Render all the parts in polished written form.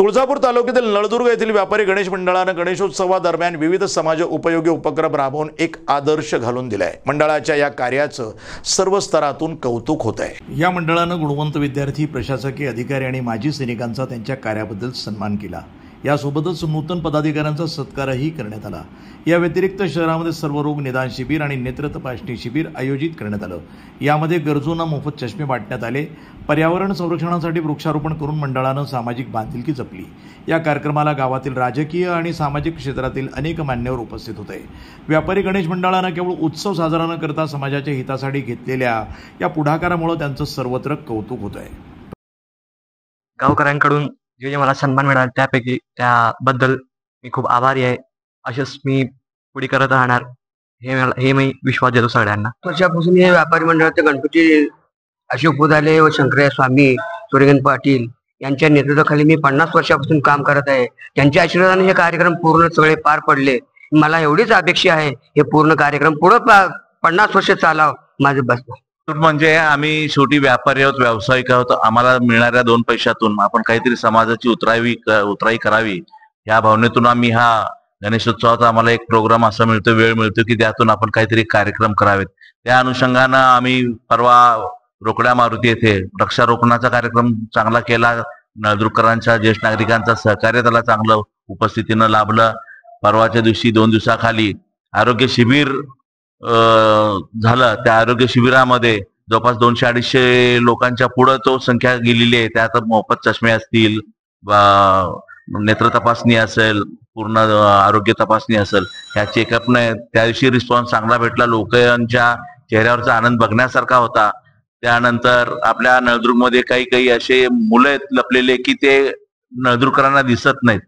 तुळजापूर तालुक्यातील नळदुर्ग येथील व्यापारी गणेश मंडळानं गणेशोत्सवादरम्यान विविध समाज उपयोगी उपक्रम राबवून एक आदर्श घालून दिलाय। मंडळाच्या या कार्याचं सर्व स्तरातून कौतुक होत आहे। या मंडळानं गुणवंत विद्यार्थी, प्रशासकीय अधिकारी आणि माजी सैनिकांचा त्यांच्या कार्याबद्दल सन्मान केला। यासोबतच नूतन पदाधिकाऱ्यांचा सत्कारही करण्यात आला। या व्यतिरिक्त शहरामध्ये सर्वरोग निदान शिबिर आणि नेत्र तपासणी शिबिर आयोजित करण्यात आलं। यामध्ये गरजूंना मोफत चष्मे वाटण्यात आले। पर्यावरण संरक्षणासाठी वृक्षारोपण करून मंडळानं सामाजिक बांधिलकी जपली। या कार्यक्रमाला गावातील राजकीय आणि सामाजिक क्षेत्रातील अनेक मान्यवर उपस्थित होते। व्यापारी गणेश मंडळानं केवळ उत्सव साजरा न करता समाजाच्या हितासाठी घेतलेल्या या पुढाकारामुळे त्यांचं सर्वत्र कौतुक होत आहे। गावकऱ्यांकडून जे मला सन्मान मिळाला त्याबद्दल मी खूप आभारी आहे। असेच मी पुढे करत राहणार हे मी विश्वास देतो सगळ्यांना। वर्षापासून हे व्यापारी मंडळाचे गणपती अशोक पुदाले व शंकरय्या स्वामी, सूर्यकांत पाटील यांच्या नेतृत्वाखाली मी 50 वर्षापासून काम करत आहे। त्यांच्या आशीर्वादाने हे कार्यक्रम पूर्ण सगळे पार पडले। मला एवढीच अपेक्षा आहे हे पूर्ण कार्यक्रम पुढे 50 वर्ष चालाव माझे बस। म्हणजे आम्ही शेवटी व्यापारी आहोत, व्यावसायिक आहोत। आम्हाला मिळणाऱ्या 2 पैशातून आपण काहीतरी समाजाची उतराई करावी या भावनेतून आम्ही हा गणेशोत्सवाचा आम्हाला एक प्रोग्राम असा मिळतो, वेळ मिळतो की त्यातून आपण काहीतरी कार्यक्रम करावेत। त्या अनुषंगानं आम्ही परवा रोकड्या मारुती येथे वृक्षारोपणाचा कार्यक्रम चांगला केला। नळदुर्गकरांच्या ज्येष्ठ नागरिकांचा सहकार्य त्याला चांगलं उपस्थितीनं लाभलं। परवाच्या दिवशी 2 दिवसाखाली आरोग्य शिबिर झालं। त्या आरोग्य शिबिरामध्ये जवळपास 200-250 लोकांच्या पुढे तो संख्या गेलेली आहे। त्यात मोफत चष्मे असतील, नेत्र तपासणी असेल, पूर्ण आरोग्य तपासणी असेल, ह्या चेकअपने त्या दिवशी रिस्पॉन्स चांगला भेटला। लोकांच्या चेहऱ्यावरचा आनंद बघण्यासारखा होता। त्यानंतर आपल्या नळदुर्गमध्ये काही असे मुलं लपलेले की ते नळदुर्गकरांना दिसत नाहीत,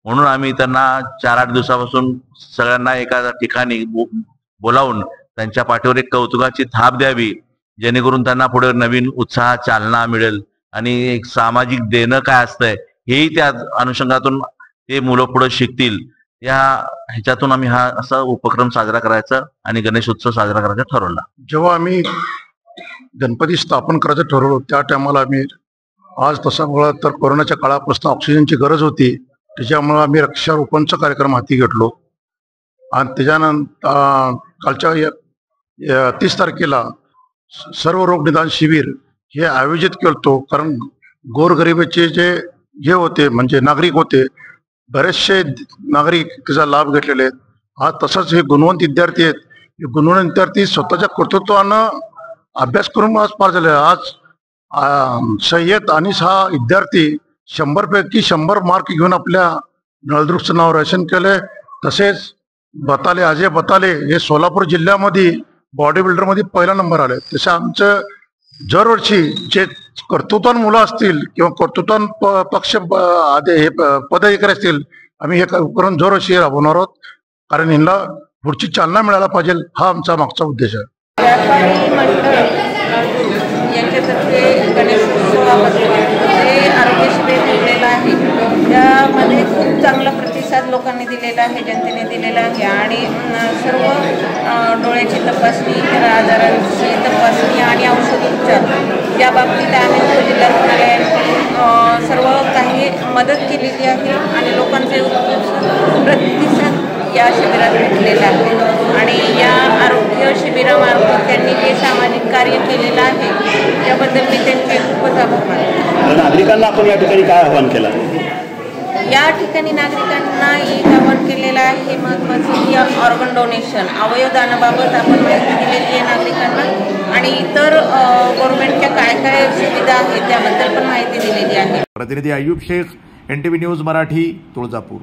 म्हणून आम्ही त्यांना 4-8 दिवसापासून सगळ्यांना एका ठिकाणी बोलावून त्यांच्या पाठीवर एक कौतुकाची थाप द्यावी, जेणेकरून त्यांना पुढे नवीन उत्साह चालना मिळेल आणि एक सामाजिक देणं काय असतंय हेही त्या अनुषंगातून ते मुलं पुढे शिकतील। या ह्याच्यातून आम्ही हा असा उपक्रम साजरा करायचा आणि गणेशोत्सव साजरा करायचा ठरवला। जेव्हा आम्ही गणपती स्थापन करायचं ठरवलं त्या टायमाला आम्ही आज तसा बघा तर कोरोनाच्या काळापासून ऑक्सिजनची गरज होती, त्याच्यामुळे आम्ही वृक्षारोपणचा कार्यक्रम हाती घेतलो आणि त्याच्यानंतर कालच्या 30 तारखेला सर्व रोग निदान शिबिर हे आयोजित केलतो। कारण गोरगरिबाचे जे हे होते म्हणजे नागरिक होते, बरेचसे नागरिक त्याचा लाभ घेतलेले आहेत। आज तसंच हे गुणवंत विद्यार्थी आहेत, हे गुणवंत विद्यार्थी स्वतःच्या कर्तृत्वानं अभ्यास करून आज पार झाले। आज सय्यद अनिस हा विद्यार्थी 100 पैकी 100 मार्क घेऊन आपल्या नळदुर्गचं नाव रोशन केलंय। तसेच अजय बताले हे सोलापूर जिल्ह्यामध्ये बॉडी बिल्डर मध्ये पहिला नंबर आले। तसे आमचं दरवर्षी जे कर्तृत्वान मुलं असतील किंवा कर्तृत्वान पक्ष हे पदाधिकारी असतील, आम्ही हे करून दरवर्षी राबवणार आहोत, कारण यांना पुढची चालना मिळायला पाहिजे हा आमचा मागचा उद्देश आहे। व्यापारी मंडळ यांच्यातर्फे गणेशोत्सवामध्ये जे आरोग्य शिबिर दिलेलं आहे त्यामध्ये खूप चांगला प्रतिसाद लोकांनी दिलेला आहे, जनतेने दिलेला आहे आणि सर्व डोळ्याची तपासणी, इतर आजारांची तपासणी आणि औषधोपचार या बाबतीत आम्ही जिल्हा रुग्णालयाकडून सर्व काही मदत केलेली आहे आणि लोकांचे प्रतिसाद या शिबिरात भेटलेला आहे आणि या आरोग्य शिबिरामार्फत त्यांनी जे सामाजिक कार्य केलेलं आहे त्याबद्दल मी त्यांचे खूपच आभार मानते। नागरिकांना आपण या ठिकाणी काय आवाहन केलं? या ठिकाणी नागरिकांना एक आवाहन केलेलं आहे महत्त्वाचं की ऑर्गन डोनेशन, अवयवदानाबाबत आपण माहिती दिलेली आहे नागरिकांना आणि इतर गव्हर्नमेंटच्या काय सुविधा आहेत त्याबद्दल पण माहिती दिलेली आहे। प्रतिनिधी अय्यूब शेख, NTV न्यूज मराठी, तुळजापूर।